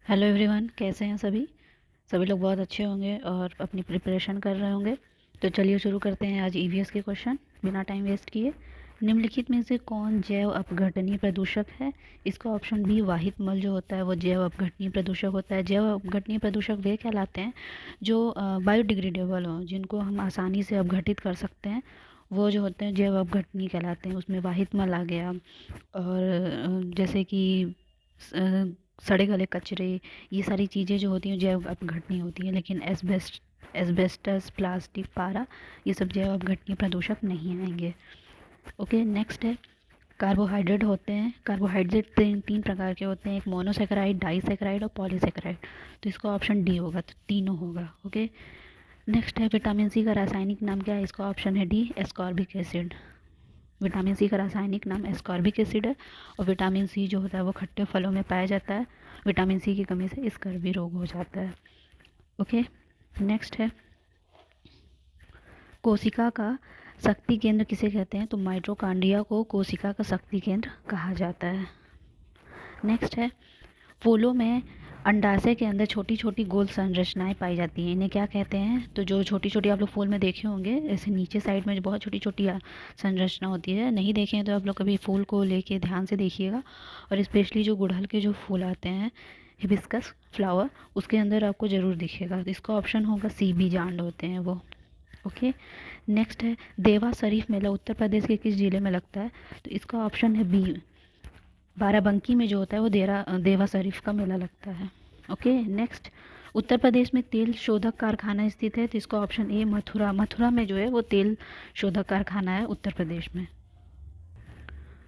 Hello everyone, कैसे हैं सभी। सभी लोग बहुत अच्छे होंगे और अपनी प्रिपरेशन कर रहे होंगे। तो चलिए शुरू करते हैं आज ईवीएस के क्वेश्चन बिना टाइम वेस्ट किए। निम्नलिखित में से कौन जैव अपघटनीय प्रदूषक है। इसका ऑप्शन बी वाहित मल जो होता है वो जैव अपघटनीय प्रदूषक होता है। जैव अपघटनीय प्रदूषक वे कहलाते हैं जो बायोडिग्रेडेबल हों, जिनको हम आसानी से अपघटित कर सकते हैं। वो जो होते हैं जैव अपघटनीय कहलाते हैं। उसमें वाहित मल आ गया, और जैसे कि सड़े गले कचरे, ये सारी चीज़ें जो होती हैं जैव अपघटनीय होती हैं। लेकिन एस्बेस्टस, प्लास्टिक, पारा, ये सब जैव अपघटनीय प्रदूषक नहीं आएंगे। ओके, नेक्स्ट है कार्बोहाइड्रेट होते हैं। कार्बोहाइड्रेट तीन तीन प्रकार के होते हैं, एक मोनोसेकेराइड, डाइसेकेराइड और पॉलीसेकेराइड। तो इसका ऑप्शन डी होगा, तो तीनों होगा। ओके, नेक्स्ट है विटामिन सी का रासायनिक नाम क्या है। इसका ऑप्शन है D ascorbic acid. Vitamin C का रासायनिक नाम एस्कॉर्बिक एसिड है। और विटामिन सी जो होता है वो खट्टे फलों में पाया जाता है। विटामिन सी की कमी से स्कर्वी रोग हो जाता है। ओके, नेक्स्ट है कोशिका का शक्ति केंद्र किसे कहते हैं। तो माइटोकॉन्ड्रिया को कोशिका का शक्ति केंद्र कहा जाता है। नेक्स्ट है फूलों में अंडाशय के अंदर छोटी छोटी गोल संरचनाएं पाई जाती हैं, इन्हें क्या कहते हैं। तो जो छोटी छोटी आप लोग फूल में देखे होंगे, ऐसे नीचे साइड में जो बहुत छोटी छोटी संरचना होती है, नहीं देखे हैं तो आप लोग कभी फूल को लेके ध्यान से देखिएगा। और स्पेशली जो गुड़हल के जो फूल आते हैं, हिबिस्कस फ्लावर, उसके अंदर आपको ज़रूर दिखेगा। तो इसका ऑप्शन होगा सी, बी जांड होते हैं वो। ओके, नेक्स्ट है देवा शरीफ मेला उत्तर प्रदेश के किस जिले में लगता है। तो इसका ऑप्शन है बी, बाराबंकी में जो होता है वो देवा शरीफ का मेला लगता है। ओके, नेक्स्ट उत्तर प्रदेश में तेल शोधक कारखाना स्थित है। तो इसका ऑप्शन ए मथुरा। मथुरा में जो है वो तेल शोधक कारखाना है उत्तर प्रदेश में।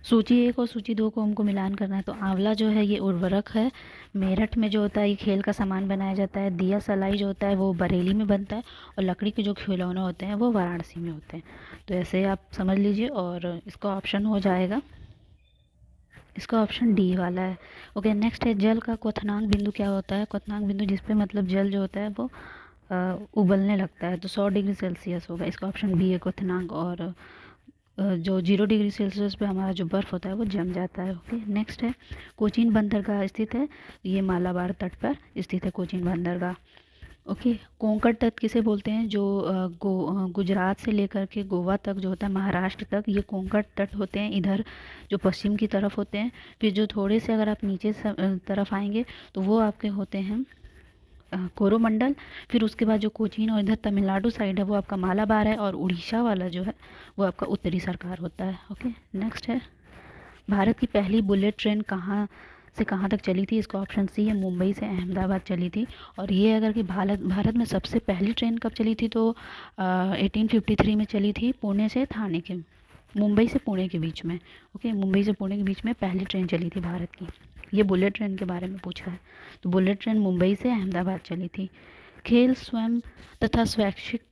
सूची एक और सूची दो को हमको मिलान करना है। तो आंवला जो है ये उर्वरक है। मेरठ में जो होता है ये खेल का सामान बनाया जाता है। दिया सलाई जो होता है वो बरेली में बनता है। और लकड़ी के जो खिलौने होते हैं वो वाराणसी में होते हैं। तो ऐसे आप समझ लीजिए, और इसका ऑप्शन हो जाएगा, इसका ऑप्शन डी वाला है। ओके, नेक्स्ट है जल का क्वथनांक बिंदु क्या होता है। क्वथनांक बिंदु जिसपे मतलब जल जो होता है वो उबलने लगता है, तो 100 डिग्री सेल्सियस होगा। इसका ऑप्शन बी है क्वथनांक। और जो 0 डिग्री सेल्सियस पे हमारा जो बर्फ़ होता है वो जम जाता है। ओके, नेक्स्ट है कोचीन बंदरगाह स्थित है। ये मालाबार तट पर स्थित है कोचीन बंदरगाह। ओके, कोंकण तट किसे बोलते हैं। जो गुजरात से लेकर के गोवा तक जो होता है, महाराष्ट्र तक, ये कोंकण तट होते हैं। इधर जो पश्चिम की तरफ होते हैं। फिर जो थोड़े से अगर आप नीचे तरफ आएंगे तो वो आपके होते हैं कोरोमंडल। फिर उसके बाद जो कोचीन और इधर तमिलनाडु साइड है वो आपका मालाबार है। और उड़ीसा वाला जो है वो आपका उत्तरी सरकार होता है। ओके, नेक्स्ट है भारत की पहली बुलेट ट्रेन कहाँ से कहाँ तक चली थी। इसका ऑप्शन सी है मुंबई से अहमदाबाद चली थी। और ये अगर कि भारत में सबसे पहली ट्रेन कब चली थी, तो 1853 में चली थी, पुणे से थाने के, मुंबई से पुणे के बीच में। ओके, मुंबई से पुणे के बीच में पहली ट्रेन चली थी भारत की। ये बुलेट ट्रेन के बारे में पूछा है। तो बुलेट ट्रेन मुंबई से अहमदाबाद चली थी। खेल स्वयं तथा स्वैच्छिक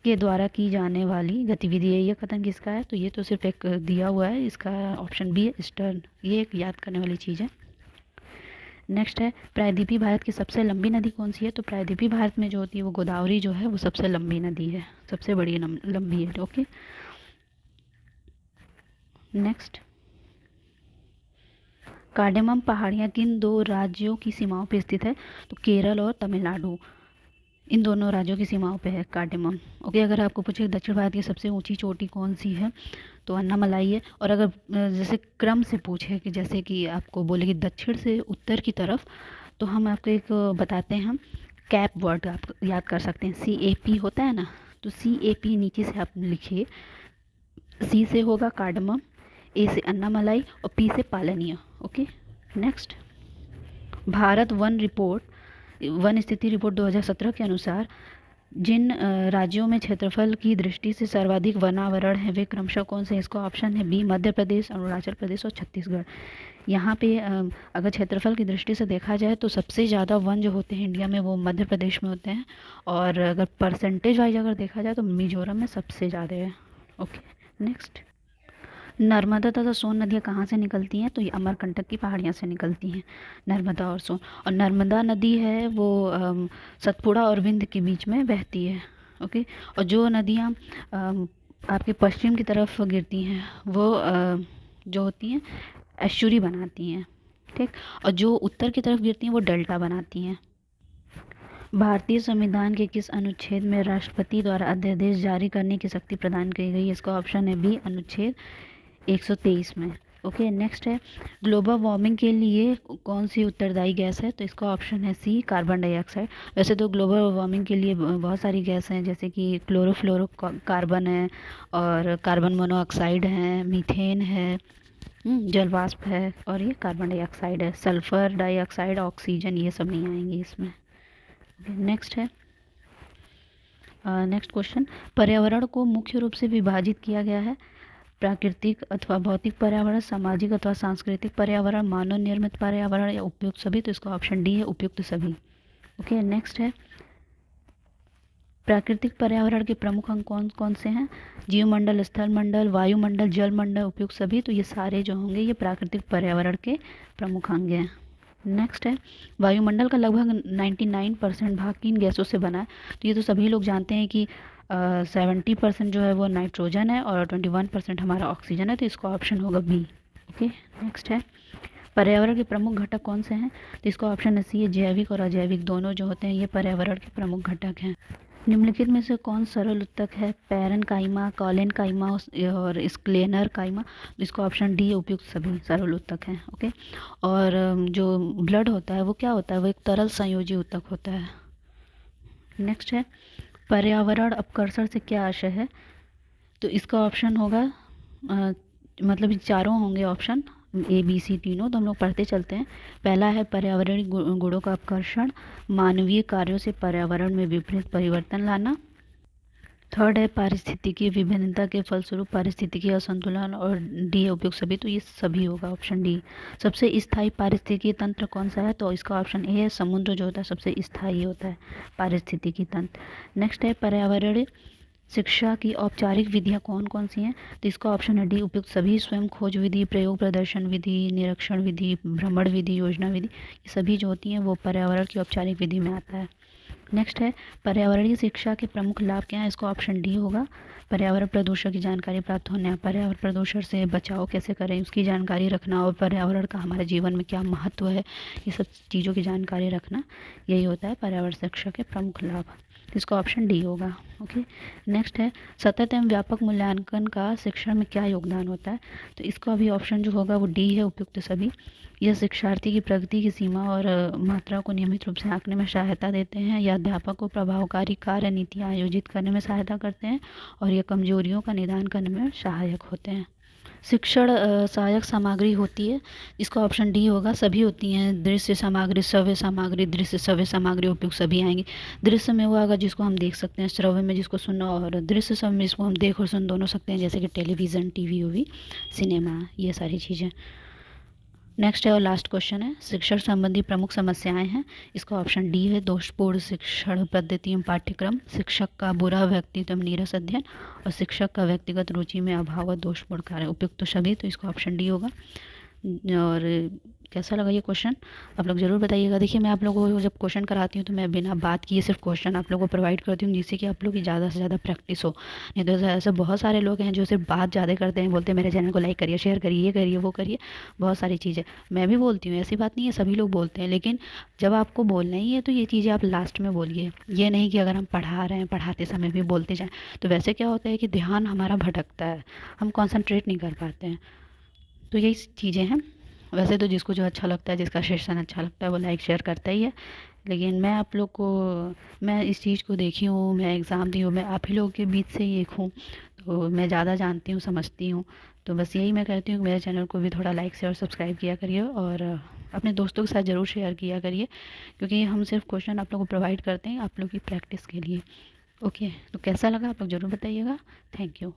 के द्वारा की जाने वाली गतिविधि है, ये कथन किसका है। तो ये तो सिर्फ एक दिया हुआ है, इसका ऑप्शन बी है स्टर्न। ये एक याद करने वाली चीज़ है। नेक्स्ट है प्रायद्वीपीय भारत की सबसे लंबी नदी कौन सी है। तो प्रायद्वीपीय भारत में जो होती है वो गोदावरी जो है वो सबसे लंबी नदी है, सबसे बड़ी लंबी है। ओके, नेक्स्ट कार्डेमम पहाड़ियाँ किन दो राज्यों की सीमाओं पर स्थित है। तो केरल और तमिलनाडु, इन दोनों राज्यों की सीमाओं पे है कार्डेमम। ओके, अगर आपको पूछे दक्षिण भारत की सबसे ऊंची चोटी कौन सी है, तो अन्नामलाई है। और अगर जैसे क्रम से पूछे कि जैसे कि आपको बोले कि दक्षिण से उत्तर की तरफ, तो हम आपको एक बताते हैं, हम कैप वर्ड आप याद कर सकते हैं। CAP होता है ना, तो CAP नीचे से आप लिखिए। C से होगा कार्डमम, A से अन्नामलाई और P से पालनिया। ओके, नेक्स्ट भारत वन स्थिति रिपोर्ट 2017 के अनुसार जिन राज्यों में क्षेत्रफल की दृष्टि से सर्वाधिक वनावरण है वे क्रमशः कौन से। इसका ऑप्शन है बी मध्य प्रदेश, अरुणाचल प्रदेश और छत्तीसगढ़। यहाँ पे अगर क्षेत्रफल की दृष्टि से देखा जाए तो सबसे ज़्यादा वन जो होते हैं इंडिया में वो मध्य प्रदेश में होते हैं। और अगर परसेंटेज वाइज अगर देखा जाए तो मिजोरम में सबसे ज़्यादा है। ओके, नेक्स्ट नर्मदा तथा सोन नदियाँ कहाँ से निकलती हैं। तो ये अमरकंटक की पहाड़ियाँ से निकलती हैं, नर्मदा और सोन। और नर्मदा नदी है वो सतपुड़ा और विंध्य के बीच में बहती है। ओके, और जो नदियाँ आपके पश्चिम की तरफ गिरती हैं वो जो होती हैं एस्चुरी बनाती हैं। ठीक। और जो उत्तर की तरफ गिरती हैं वो डेल्टा बनाती हैं। भारतीय संविधान के किस अनुच्छेद में राष्ट्रपति द्वारा अध्यादेश जारी करने की शक्ति प्रदान की गई? इसका ऑप्शन है बी, अनुच्छेद 123 में। ओके, नेक्स्ट है ग्लोबल वार्मिंग के लिए कौन सी उत्तरदायी गैस है? तो इसका ऑप्शन है सी, कार्बन डाइऑक्साइड। वैसे तो ग्लोबल वार्मिंग के लिए बहुत सारी गैस हैं, जैसे कि क्लोरोफ्लोरो कार्बन है, और कार्बन मोनोऑक्साइड है, मीथेन है, जलवाष्प है, और ये कार्बन डाइऑक्साइड है। सल्फर डाइऑक्साइड, ऑक्सीजन, ये सब नहीं आएंगे इसमें। नेक्स्ट है, नेक्स्ट क्वेश्चन, पर्यावरण को मुख्य रूप से विभाजित किया गया है। प्राकृतिक अथवा भौतिक पर्यावरण, सामाजिक अथवा सांस्कृतिक पर्यावरण, मानव निर्मित पर्यावरण, या उपयुक्त सभी? तो इसका ऑप्शन डी है, उपयुक्त सभी। ओके, नेक्स्ट है, प्राकृतिक पर्यावरण के प्रमुख अंग कौन कौन से हैं? जीवमंडल, स्थलमंडल, वायुमंडल, जलमंडल, उपयुक्त सभी? तो ये सारे जो होंगे ये प्राकृतिक पर्यावरण के प्रमुख अंग हैं। नेक्स्ट है, वायुमंडल का लगभग 99% भाग किन गैसों से बना है? तो ये तो सभी लोग जानते हैं कि 70% जो है वो नाइट्रोजन है और 21% हमारा ऑक्सीजन है, तो इसका ऑप्शन होगा बी। ओके, नेक्स्ट है, पर्यावरण के प्रमुख घटक कौन से हैं? तो इसका ऑप्शन है सी है, जैविक और अजैविक दोनों जो होते हैं ये पर्यावरण के प्रमुख घटक हैं। निम्नलिखित में से कौन सरल उत्तक है? पैरन काइमा, कॉलेन काइमा और स्क्लेनर काइमा? तो इसका ऑप्शन डी है, उपयुक्त सभी सरल उत्तक हैं। ओके, और जो ब्लड होता है वो क्या होता है? वो एक तरल संयोजी उत्तक होता है। नेक्स्ट है, पर्यावरण अपकर्षण से क्या आशय है? तो इसका ऑप्शन होगा मतलब चारों होंगे ऑप्शन, ए बी सी तीनों, तो हम लोग पढ़ते चलते हैं। पहला है पर्यावरणीय गुणों का अपकर्षण, मानवीय कार्यों से पर्यावरण में विपरीत परिवर्तन लाना। थर्ड है पारिस्थितिकी विभिन्नता के फलस्वरूप पारिस्थितिकी असंतुलन, और डी है उपयुक्त सभी। तो ये सभी होगा, ऑप्शन डी। सबसे स्थायी पारिस्थितिकी तंत्र कौन सा है? तो इसका ऑप्शन ए है, समुद्र जो होता है सबसे स्थायी होता है पारिस्थितिकी तंत्र। नेक्स्ट है, पर्यावरणीय शिक्षा की औपचारिक विधियाँ कौन कौन सी हैं? तो इसका ऑप्शन है डी, उपयुक्त सभी। स्वयं खोज विधि, प्रयोग प्रदर्शन विधि, निरीक्षण विधि, भ्रमण विधि, योजना विधि, ये सभी जो होती हैं वो पर्यावरण की औपचारिक विधि में आता है। नेक्स्ट है, पर्यावरणीय शिक्षा के प्रमुख लाभ क्या है? इसका ऑप्शन डी होगा। पर्यावरण प्रदूषण की जानकारी प्राप्त होना, पर्यावरण प्रदूषण से बचाव कैसे करें उसकी जानकारी रखना, और पर्यावरण का हमारे जीवन में क्या महत्व है, ये सब चीज़ों की जानकारी रखना, यही होता है पर्यावरण शिक्षा के प्रमुख लाभ। इसका ऑप्शन डी होगा। ओके, नेक्स्ट है, सतत एवं व्यापक मूल्यांकन का शिक्षण में क्या योगदान होता है? तो इसका भी ऑप्शन जो होगा वो डी है, उपयुक्त सभी। यह शिक्षार्थी की प्रगति की सीमा और मात्रा को नियमित रूप से आंकने में सहायता देते हैं, या अध्यापक को प्रभावकारी कार्य नीतियाँ आयोजित करने में सहायता करते हैं, और ये कमजोरियों का निदान करने में सहायक होते हैं। शिक्षण सहायक सामग्री होती है, इसका ऑप्शन डी होगा, सभी होती हैं। दृश्य सामग्री, श्रव्य सामग्री, दृश्य श्रव्य सामग्री, उपयुक्त सभी आएंगे। दृश्य में वो आएगा जिसको हम देख सकते हैं, श्रव्य में जिसको सुनना, और दृश्य सब में जिसको हम देख और सुन दोनों सकते हैं, जैसे कि टेलीविज़न, टीवी उवी, सिनेमा, ये सारी चीज़ें। नेक्स्ट है और लास्ट क्वेश्चन है, शिक्षण संबंधी प्रमुख समस्याएं हैं। इसका ऑप्शन डी है, दोषपूर्ण शिक्षण पद्धति एवं पाठ्यक्रम, शिक्षक का बुरा व्यक्तित्व एवं नीरस अध्ययन, और शिक्षक का व्यक्तिगत रुचि में अभाव व दोषपूर्ण कार्य, उपयुक्त तो सभी। तो इसका ऑप्शन डी होगा। और कैसा लगा ये क्वेश्चन आप लोग ज़रूर बताइएगा। देखिए, मैं आप लोगों को जब क्वेश्चन कराती हूँ तो मैं बिना बात किए सिर्फ क्वेश्चन आप लोगों को प्रोवाइड करती हूँ, जिससे कि आप लोग की ज़्यादा से ज़्यादा प्रैक्टिस हो। नहीं तो ऐसे बहुत सारे लोग हैं जो सिर्फ बात ज़्यादा करते हैं, बोलते हैं मेरे चैनल को लाइक करिए, शेयर करिए, ये करिए, वो करिए, बहुत सारी चीज़ें मैं भी बोलती हूँ, ऐसी बात नहीं है, सभी लोग बोलते हैं। लेकिन जब आपको बोलना ही है तो ये चीज़ें आप लास्ट में बोलिए, ये नहीं कि अगर हम पढ़ा रहे हैं पढ़ाते समय भी बोलते जाएँ, तो वैसे क्या होता है कि ध्यान हमारा भटकता है, हम कॉन्सनट्रेट नहीं कर पाते हैं। तो यही चीज़ें हैं। वैसे तो जिसको जो अच्छा लगता है, जिसका सेशन अच्छा लगता है वो लाइक शेयर करता ही है, लेकिन मैं आप लोग को, मैं इस चीज़ को देखी हूँ, मैं एग्ज़ाम दी हूँ, मैं आप ही लोगों के बीच से ही एक हूँ, तो मैं ज़्यादा जानती हूँ, समझती हूँ। तो बस यही मैं कहती हूँ कि मेरे चैनल को भी थोड़ा लाइक शेयर सब्सक्राइब किया करिए, और अपने दोस्तों के साथ ज़रूर शेयर किया करिए, क्योंकि हम सिर्फ क्वेश्चन आप लोगों को प्रोवाइड करते हैं आप लोग की प्रैक्टिस के लिए। ओके, तो कैसा लगा आप लोग ज़रूर बताइएगा। Thank you.